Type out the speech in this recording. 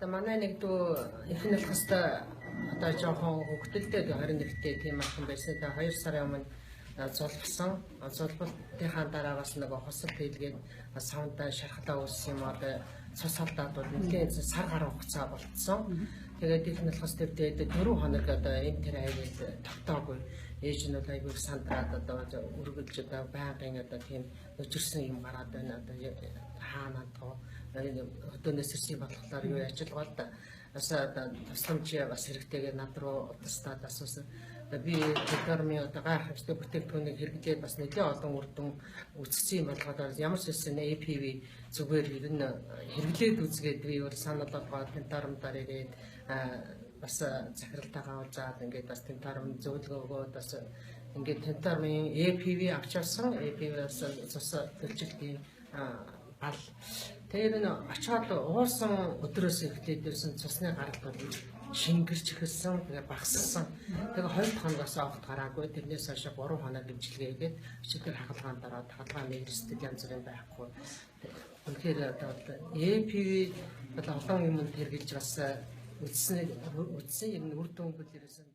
манай нэг дүү ихэнх хэвээр одоо жоохон хөвгөлтэй 21-тэй тийм ахын байсан. Тэгээ 2 сарын өмнө зулбсан. Зулбалтынхаа дараагаас нэг хосол хийлгээд савндаа шархлаа үүссэн юм одоо цус халдаад бол нэгэн сар гаруй хугацаа болцсон. Тэгээд ихэнх хэвээр тэгээд 4 хоног одоо энэ тэр аяг тогтоогүй. Ээж нь бол аягүй сандраад одоо өргөлж одоо байнгын одоо тийм өчирсэн юм гараад байна. Одоо хаана тоо өдөөс ирсэн болохоор юу ажиллагаа да бас тусламж бас хэрэгтэйгээ над руу тастаад асуусан. Би тэдэрми одоо гайхамшигтай бүтээгдэхүүнийг хэрэглээд бас нэлээд олон үр дүн үүсгэсэн болгоод ямар ч хэсэг APV зүгээр ер нь хэрэглээд үзгээд би бол санал болгоод тентарамдаар ирээд бас захиралтайгаа уулзаад ингээд бас тентарам зөвлөгөөгөө бас ингээд тентармын APV авч авсан. APV-аас цус төлжилтийн гал тэр нь очоод уусан өдрөөс эхлээд ирсэн цусны гаралт бол шингэрч эхэлсэн. Тэгээ багассан. Тэгээ 2 хоногоос огт гараагүй. Тэрнээс хойш 3 хоног гэмжилгээгээд чигээр хагалгаанд ороод хагалгааны эрсдэл янз бүрийн байхгүй. Үнэхээр одоо APV бол олон юмд хэрэгжилж бас үдсэн юм үр дүн бүлэрсэн.